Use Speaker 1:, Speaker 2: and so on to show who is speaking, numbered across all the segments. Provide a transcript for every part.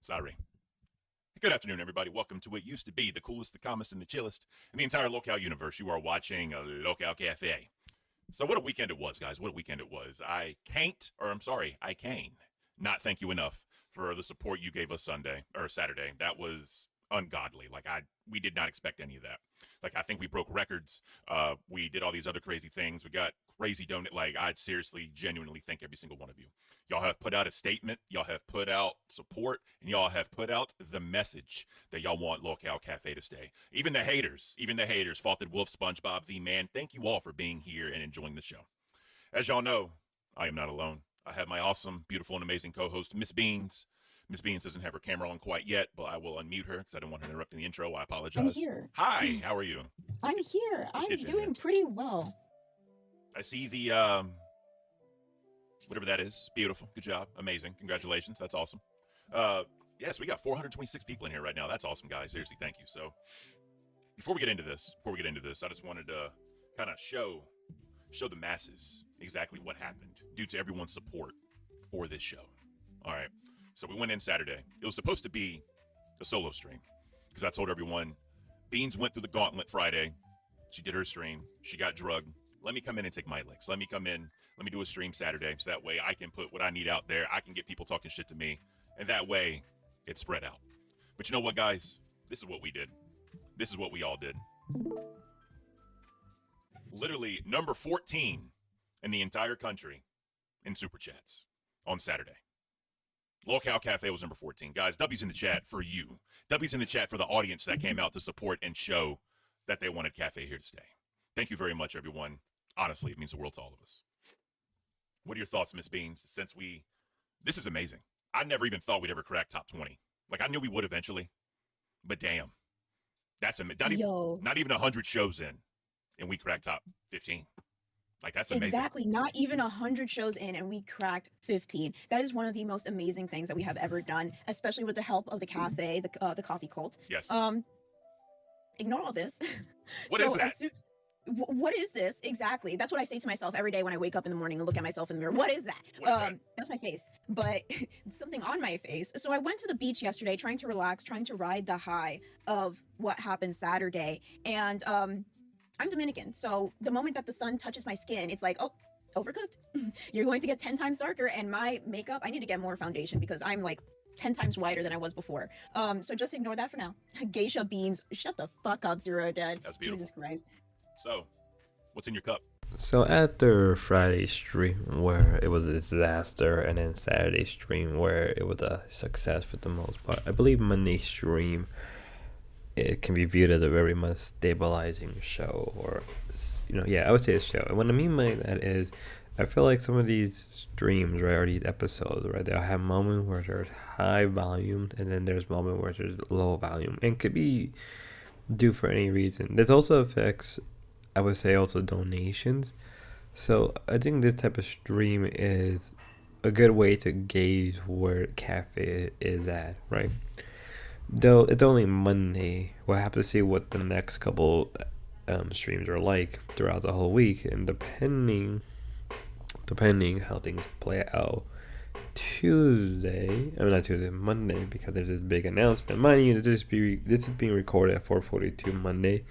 Speaker 1: Sorry. Good afternoon, everybody. Welcome to what used to be the coolest, the calmest, and the chillest in the entire Lolcow universe. You are watching Lolcowcafe. So what a weekend it was, guys. What a weekend it was. I can not thank you enough for the support you gave us Sunday or Saturday. That was ungodly. We did not expect any of that. Like, I think we broke records. We did all these other crazy things. We got crazy donate. Like, I'd seriously, genuinely thank every single one of you. Y'all have put out a statement. Y'all have put out support, and y'all have put out the message that y'all want Lolcowcafe to stay. Even the haters, Faulted Wolf, SpongeBob, the Man, thank you all for being here and enjoying the show. As y'all know, I am not alone. I have my awesome, beautiful, and amazing co-host, Miss Beans. Miss Beans doesn't have her camera on quite yet, but I will unmute her because I don't want her interrupting the intro. I apologize.
Speaker 2: I'm here.
Speaker 1: Hi, how are you?
Speaker 2: I'm here. I'm doing pretty well.
Speaker 1: I see the whatever that is. Beautiful. Good job. Amazing. Congratulations. That's awesome. Yes, we got 426 people in here right now. That's awesome, guys. Seriously, thank you. So before we get into this, I just wanted to kind of show the masses exactly what happened due to everyone's support for this show. All right. So we went in Saturday. It was supposed to be a solo stream because I told everyone Beans went through the gauntlet Friday. She did her stream. She got drugged. Let me come in and take my licks. Let me come in. Let me do a stream Saturday so that way I can put what I need out there. I can get people talking shit to me. And that way it's spread out. But you know what, guys? This is what we did. This is what we all did. Literally number 14 in the entire country in Super Chats on Saturday. Lolcowcafe was number 14. Guys, W's in the chat for you. W's in the chat for the audience that came out to support and show that they wanted Cafe here to stay. Thank you very much, everyone. Honestly, it means the world to all of us. What are your thoughts, Miss Beans? This is amazing. I never even thought we'd ever crack top 20. Like, I knew we would eventually, but damn. That's not even 100 shows in, and we cracked top 15. Like, that's amazing.
Speaker 2: Exactly. Not even 100 shows in, and we cracked 15. That is one of the most amazing things that we have ever done, especially with the help of the cafe, the coffee cult.
Speaker 1: Yes.
Speaker 2: Ignore all this.
Speaker 1: What is that?
Speaker 2: What is this exactly? That's what I say to myself every day when I wake up in the morning and look at myself in the mirror. What is that? That's my face, but something on my face. So I went to the beach yesterday, trying to relax, trying to ride the high of what happened Saturday, and I'm Dominican, so the moment that the sun touches my skin, it's like, oh, overcooked. You're going to get 10 times darker, and my makeup, I need to get more foundation because I'm like 10 times whiter than I was before. So just ignore that for now. Geisha Beans, shut the fuck up, Zero Dead.
Speaker 1: That's beautiful.
Speaker 2: Jesus Christ.
Speaker 1: So, what's in your cup?
Speaker 3: So after Friday stream where it was a disaster, and then Saturday stream where it was a success for the most part, I believe Monday stream, it can be viewed as a very much stabilizing show, or I would say a show. And what I mean by that is, I feel like some of these streams, right, or these episodes, right, they'll have moments where there's high volume, and then there's moments where there's low volume, and could be due for any reason. This also affects, I would say, also donations. So I think this type of stream is a good way to gauge where Cafe is at, right? Though it's only Monday, we'll have to see what the next couple streams are like throughout the whole week, and depending how things play out Monday, because there's this big announcement. Mind you, this is being recorded at 4:42 Monday.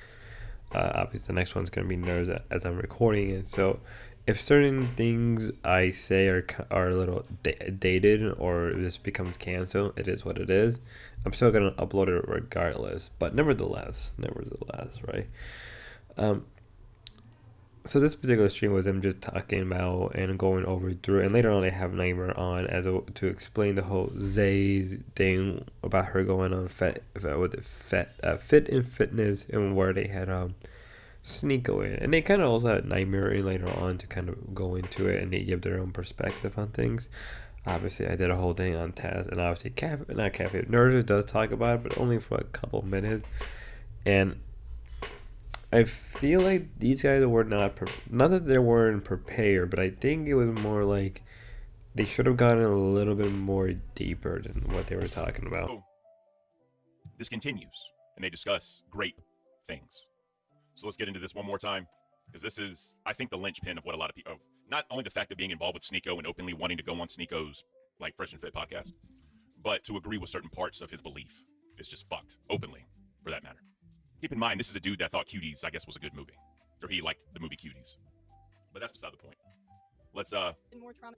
Speaker 3: Obviously, the next one's gonna be nerves as I'm recording it. So, if certain things I say are a little dated, or this becomes canceled, it is what it is. I'm still gonna upload it regardless. But nevertheless, right? So this particular stream was them just talking about and going over through, and later on they have Nightmare on to explain the whole Zay's thing about her going on fit and fitness, and where they had Sneeko in, and they kind of also had Nightmare in later on to kind of go into it, and they give their own perspective on things. Obviously, I did a whole thing on Taz, and obviously Nerds does talk about it, but only for a couple minutes, and I feel like these guys were not that they weren't prepared, but I think it was more like they should have gotten a little bit more deeper than what they were talking about.
Speaker 1: So, this continues, and they discuss great things. So let's get into this one more time, because this is, I think, the linchpin of what a lot of people, not only the fact of being involved with Sneeko and openly wanting to go on Sneeko's like Fresh and Fit podcast, but to agree with certain parts of his belief is just fucked, openly, for that matter. Keep in mind, this is a dude that thought Cuties, I guess, was a good movie. Or he liked the movie Cuties. But that's beside the point. Let's
Speaker 4: more trauma.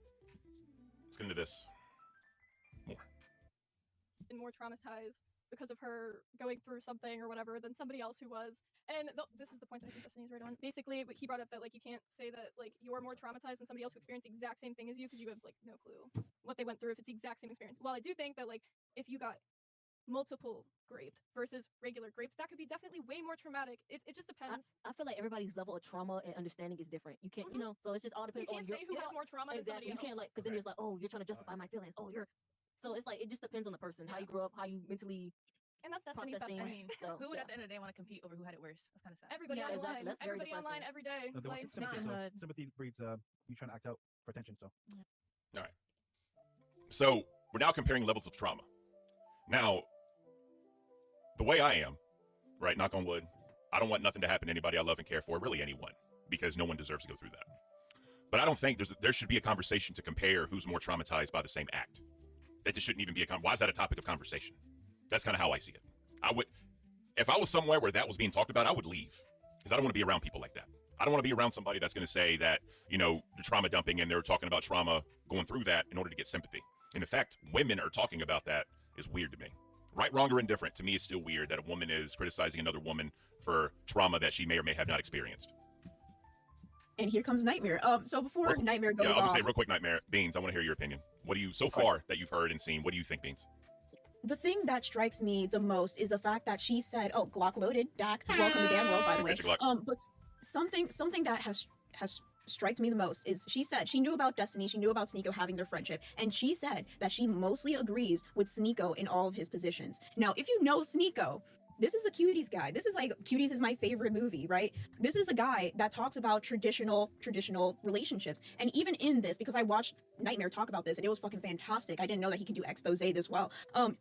Speaker 1: Let's get into this more.
Speaker 4: And more traumatized because of her going through something or whatever than somebody else who was. And this is the point that I think Destiny's right on. Basically, he brought up that like you can't say that like you're more traumatized than somebody else who experienced the exact same thing as you because you have like no clue what they went through if it's the exact same experience. While I do think that like if you got multiple graped versus regular grapes, that could be definitely way more traumatic. It just depends.
Speaker 5: I feel like everybody's level of trauma and understanding is different. You can't, so it's just all depends
Speaker 4: You
Speaker 5: on
Speaker 4: can't say who has more trauma than somebody
Speaker 5: You
Speaker 4: else.
Speaker 5: can't like, because then it's like, oh, you're trying to justify my feelings. Oh, you're. So it's like it just depends on the person, how you grew up, how you mentally.
Speaker 4: And that's Destiny's best
Speaker 5: process
Speaker 4: friend.
Speaker 5: things. So,
Speaker 6: Who would at the end of the day want to compete over who had it worse? That's kind of sad.
Speaker 4: Everybody
Speaker 5: Yeah,
Speaker 4: online,
Speaker 5: exactly. That's very
Speaker 4: everybody online
Speaker 5: depressing.
Speaker 4: every day.
Speaker 7: No, they want
Speaker 4: Like,
Speaker 7: sympathy, so
Speaker 6: victimhood.
Speaker 7: sympathy breeds you trying to act out for attention. So
Speaker 1: All right. So we're now comparing levels of trauma. Now, the way I am, right, knock on wood, I don't want nothing to happen to anybody I love and care for, really anyone, because no one deserves to go through that. But I don't think there should be a conversation to compare who's more traumatized by the same act. That just shouldn't even be why is that a topic of conversation? That's kind of how I see it. If I was somewhere where that was being talked about, I would leave because I don't want to be around people like that. I don't want to be around somebody that's going to say that, the trauma dumping and they're talking about trauma going through that in order to get sympathy. And in fact, women are talking about that is weird to me. Right, wrong, or indifferent, to me it's still weird that a woman is criticizing another woman for trauma that she may or may have not experienced.
Speaker 2: And here comes Nightmare. So before Nightmare goes
Speaker 1: I'll
Speaker 2: off,
Speaker 1: just say real quick, Nightmare, Beans, I want to hear your opinion. What do you, so far that you've heard and seen, what do you think, Beans?
Speaker 2: the thing that strikes me the most is the fact that she said, "Oh, Glock loaded, Dak, welcome to Dan World, by the way." But something that has strikes me the most is she said she knew about Destiny, she knew about Sneeko having their friendship, and she said that she mostly agrees with Sneeko in all of his positions. Now, if you know Sneeko, this is the Cuties guy. This is like Cuties is my favorite movie, right? This is the guy that talks about traditional relationships. And even in this, because I watched Nightmare talk about this and it was fucking fantastic. I didn't know that he can do expose this well.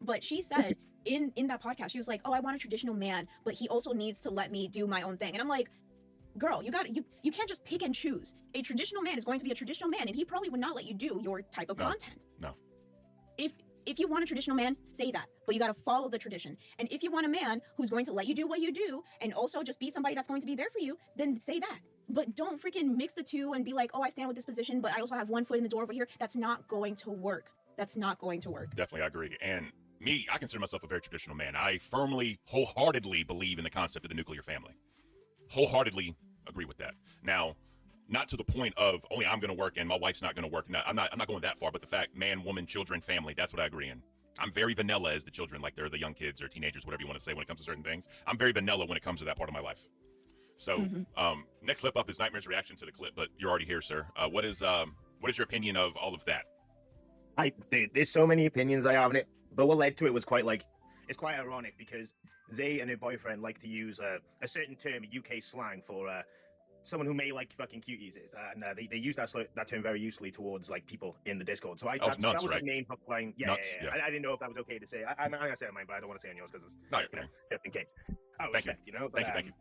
Speaker 2: But she said in that podcast, she was like, "Oh, I want a traditional man, but he also needs to let me do my own thing." And I'm like, girl, you can't just pick and choose. A traditional man is going to be a traditional man, and he probably would not let you do your type of content.
Speaker 1: No.
Speaker 2: If you want a traditional man, say that, but you got to follow the tradition. And if you want a man who's going to let you do what you do and also just be somebody that's going to be there for you, then say that. But don't freaking mix the two and be like, "Oh, I stand with this position, but I also have one foot in the door over here." That's not going to work. That's not going to work.
Speaker 1: Definitely, I agree. And me, I consider myself a very traditional man. I firmly, wholeheartedly believe in the concept of the nuclear family. Wholeheartedly agree with that. Now, not to the point of only I'm going to work and my wife's not going to work. No, I'm not going that far. But the fact, man, woman, children, family, that's what I agree in. I'm very vanilla as the children, like they're the young kids or teenagers, whatever you want to say when it comes to certain things. I'm very vanilla when it comes to that part of my life. So, next clip up is Nightmare's reaction to the clip. But you're already here, sir. What is your opinion of all of that?
Speaker 8: There's so many opinions I have on it, but what led to it was it's quite ironic because Zay and her boyfriend like to use a certain term, UK slang, for someone who may like fucking cuties is, and they use that term very usefully towards like people in the Discord. So that was
Speaker 1: right?
Speaker 8: the main hook line. Yeah. I didn't know if that was okay to say. I'm gonna say it mine, but I don't want to say it on yours because it's just in case. Out of respect,
Speaker 1: Thank you.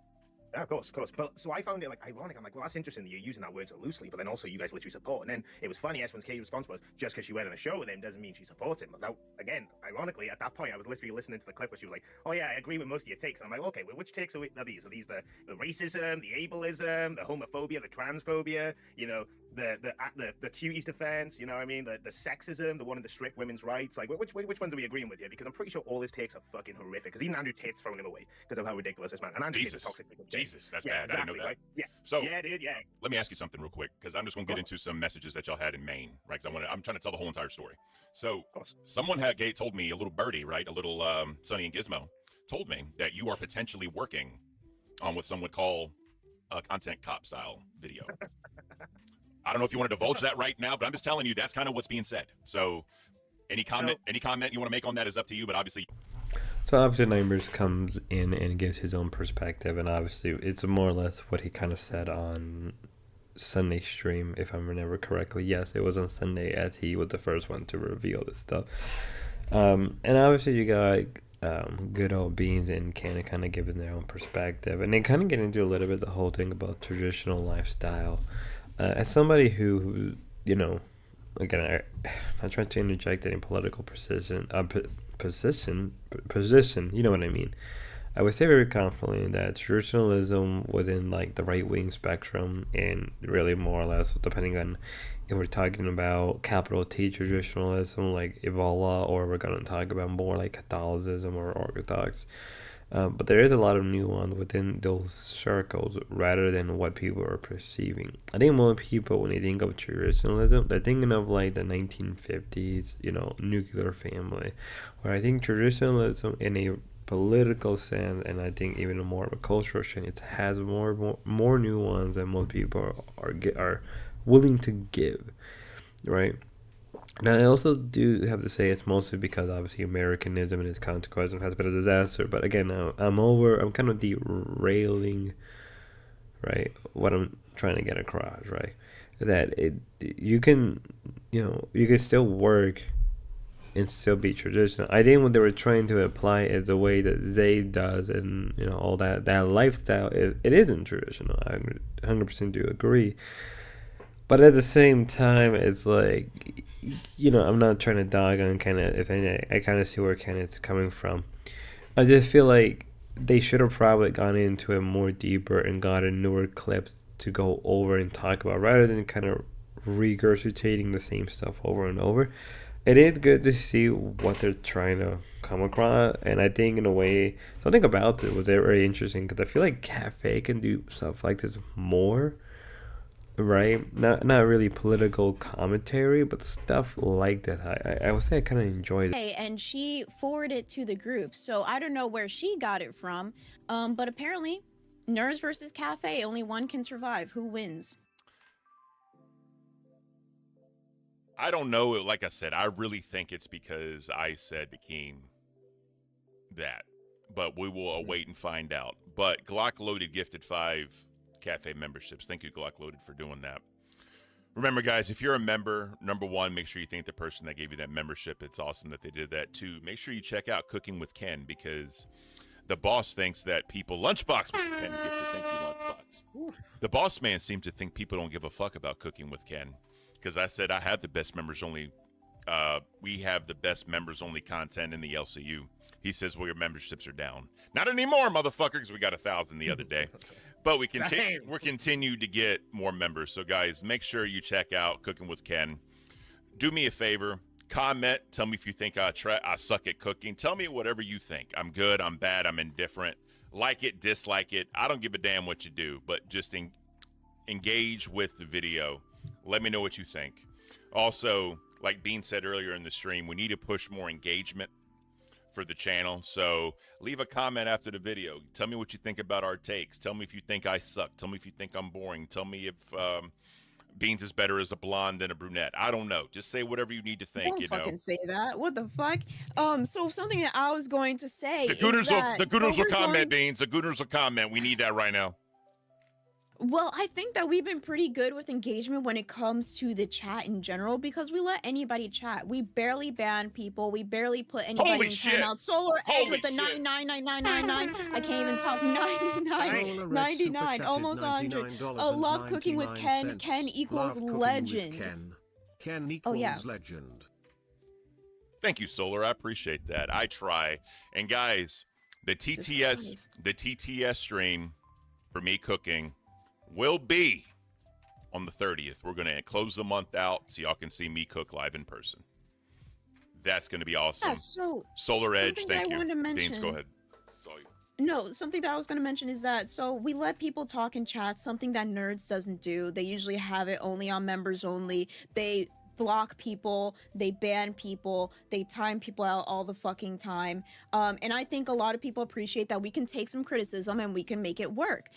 Speaker 8: Yeah, of course. But so I found it like ironic. I'm like, well, that's interesting that you're using that word so loosely, but then also you guys literally support. And then it was funny. S1K's response was, just because she went on a show with him doesn't mean she supports him. Now, again, ironically, at that point, I was literally listening to the clip where she was like, "Oh yeah, I agree with most of your takes." And I'm like, okay, well, which takes are these? Are these the racism, the ableism, the homophobia, the transphobia? The cuties defense. You know what I mean? The sexism, the one in the strict women's rights. Like, which ones are we agreeing with here? Because I'm pretty sure all his takes are fucking horrific. Because even Andrew Tate's throwing him away because of how ridiculous this man. And Andrew Tate's a toxic.
Speaker 1: Jesus, that's bad. I didn't know that.
Speaker 8: Right? Yeah.
Speaker 1: So
Speaker 8: yeah, dude. Yeah.
Speaker 1: let me ask you something real quick, because I'm just going to get into some messages that y'all had in Maine, right? Because I'm trying to tell the whole entire story. So someone told me, a little birdie, right? A little Sonny and Gizmo told me that you are potentially working on what some would call a content cop style video. I don't know if you want to divulge that right now, but I'm just telling you that's kind of what's being said. So any comment you want to make on that is up to you, but obviously.
Speaker 3: So obviously Nightmares comes in and gives his own perspective, and obviously it's more or less what he kind of said on Sunday stream, if I remember correctly. Yes, it was on Sunday, as he was the first one to reveal this stuff. And obviously you got good old Beans and Cannon kind of giving their own perspective, and they kind of get into a little bit the whole thing about traditional lifestyle. As somebody who again, I'm trying to interject any political position, you know what I mean. I would say very confidently that traditionalism within like the right wing spectrum, and really more or less depending on if we're talking about capital T traditionalism like Evola, or we're gonna talk about more like Catholicism or Orthodox. But there is a lot of nuance within those circles rather than what people are perceiving. I think most people, when they think of traditionalism, they're thinking of like the 1950s, nuclear family. Where I think traditionalism in a political sense, and I think even more of a cultural sense, it has more nuance than most people are willing to give, right? Now, I also do have to say it's mostly because obviously Americanism and its consequences has been a disaster. But again, I'm kind of derailing, right, what I'm trying to get across, right? That you can still work and still be traditional. I think what they were trying to apply is the way that Zay does, and all that lifestyle. It isn't traditional. I 100% do agree. But at the same time, it's like, I'm not trying to dog on kind of, if anything, I kind of see where Kenneth's coming from. I just feel like they should have probably gone into it more deeper and gotten newer clips to go over and talk about, rather than kind of regurgitating the same stuff over and over. It is good to see what they're trying to come across, and I think in a way, something about it was very interesting, because I feel like Cafe can do stuff like this more. Right, not really political commentary, but stuff like that. I would say I kind of enjoyed it.
Speaker 2: And she forwarded it to the group, so I don't know where she got it from. But apparently, Nerds versus Cafe, only one can survive. Who wins?
Speaker 1: I don't know. Like I said, I really think it's because I said to Keen that, but we will await and find out. But Glock Loaded gifted 5 Cafe memberships. Thank you, Glock Loaded, for doing that. Remember, guys, if you're a member, number one, make sure you thank the person that gave you that membership. It's awesome that they did that. 2, make sure you check out Cooking with Ken, because the boss thinks that people... Lunchbox with Ken gifted. Thank you, Lunchbox. The boss man seems to think people don't give a fuck about Cooking with Ken, because I said I have the best members only. We have the best members only content in the LCU. He says, well, your memberships are down. Not anymore, motherfucker, because we got 1,000 the other day. But we're continue to get more members. So, guys, make sure you check out Cooking with Ken. Do me a favor. Comment. Tell me if you think I suck at cooking. Tell me whatever you think. I'm good. I'm bad. I'm indifferent. Like it. Dislike it. I don't give a damn what you do. But just engage with the video. Let me know what you think. Also, like Bean said earlier in the stream, we need to push more engagement for the channel. So leave a comment after the video. Tell me what you think about our takes. Tell me if you think I suck. Tell me if you think I'm boring. Tell me if Beans is better as a blonde than a brunette. I don't know. Just say whatever you need to think.
Speaker 2: Don't fucking say that. What the fuck? So something that I was going to say.
Speaker 1: The Gooners will comment, Beans. The Gooners will comment. We need that right now.
Speaker 2: Well, I think that we've been pretty good with engagement when it comes to the chat in general, because we let anybody chat. We barely ban people. We barely put anybody in timeout. Solar Edge with the 99. I can't even talk. 99, almost 100. Love Cooking with Ken. Ken equals legend.
Speaker 9: Ken equals legend.
Speaker 1: Thank you, Solar. I appreciate that. I try. And guys, the TTS stream for me cooking will be on the 30th. We're going to close the month out so y'all can see me cook live in person. That's going to be awesome.
Speaker 2: Yeah, so
Speaker 1: Solar Edge, thank you.
Speaker 2: Beans,
Speaker 1: go ahead. It's all you.
Speaker 2: No, something that I was going to mention is that, so we let people talk in chat, something that Nerds doesn't do. They usually have it only on members only. They block people, they ban people, they time people out all the fucking time. And I think a lot of people appreciate that we can take some criticism and we can make it work.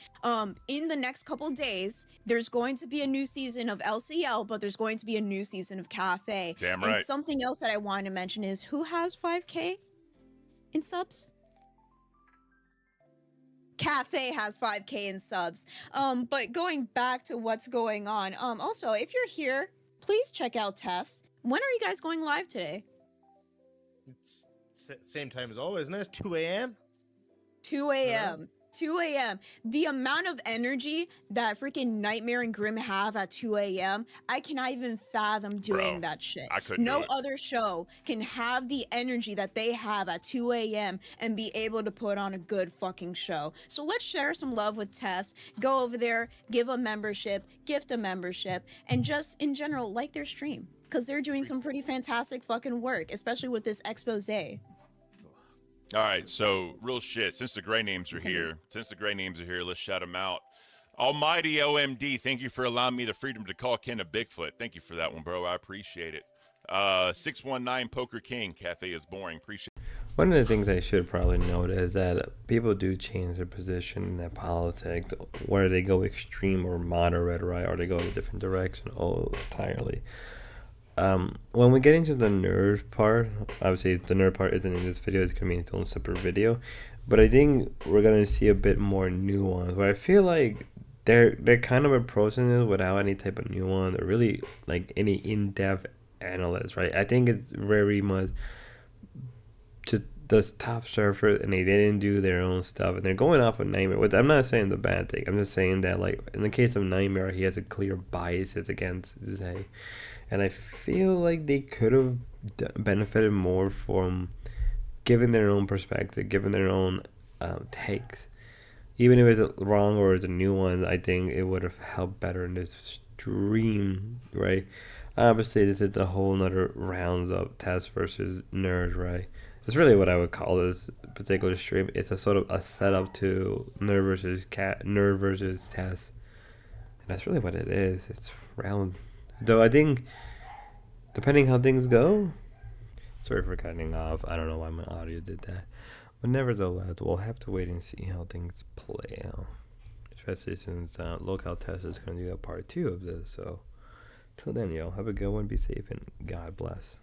Speaker 2: In the next couple days, there's going to be a new season of LCL, but there's going to be a new season of Cafe.
Speaker 1: Damn right.
Speaker 2: And something else that I wanted to mention is, who has 5K in subs? Cafe has 5K in subs. But going back to what's going on, also, if you're here, please check out Test. When are you guys going live today?
Speaker 10: It's same time as always, isn't it? It's 2 a.m.
Speaker 2: 2 a.m. 2 a.m. The amount of energy that freaking Nightmare and Grim have at 2 a.m., I cannot even fathom doing that shit.
Speaker 1: I couldn't do
Speaker 2: No
Speaker 1: it.
Speaker 2: other show can have the energy that they have at 2 a.m. and be able to put on a good fucking show. So let's share some love with Tess. Go over there, give a membership, gift a membership, and just in general, like their stream. Because they're doing some pretty fantastic fucking work, especially with this expose.
Speaker 1: All right, so real shit. Since the gray names are here, let's shout them out. Almighty OMD, thank you for allowing me the freedom to call Ken a Bigfoot. Thank you for that one, bro. I appreciate it. 619 Poker King, Cafe is boring. Appreciate it.
Speaker 3: One of the things I should probably note is that people do change their position in their politics, whether they go extreme or moderate, right, or they go in a different direction entirely. When we get into the nerd part, obviously the nerd part isn't in this video, it's gonna be its own separate video, but I think we're gonna see a bit more nuance, where I feel like they're kind of approaching it without any type of nuance or really like any in-depth analysis, right? I think it's very much to the top surface, and they didn't do their own stuff, and they're going off of Nightmare. Which I'm not saying the bad thing, I'm just saying that, like, in the case of Nightmare, he has a clear biases against Zay. And I feel like they could have benefited more from giving their own perspective, giving their own takes. Even if it's wrong or it's a new one, I think it would have helped better in this stream, right? Obviously, this is a whole nother rounds of Test versus Nerd, right? That's really what I would call this particular stream. It's a sort of a setup to Nerd versus Test. And that's really what it is. It's round. Though I think, depending how things go, sorry for cutting off. I don't know why my audio did that. But nevertheless, we'll have to wait and see how things play out. Especially since Lolcowtest is going to do a part 2 of this. So, till then, yo, have a good one, be safe, and God bless.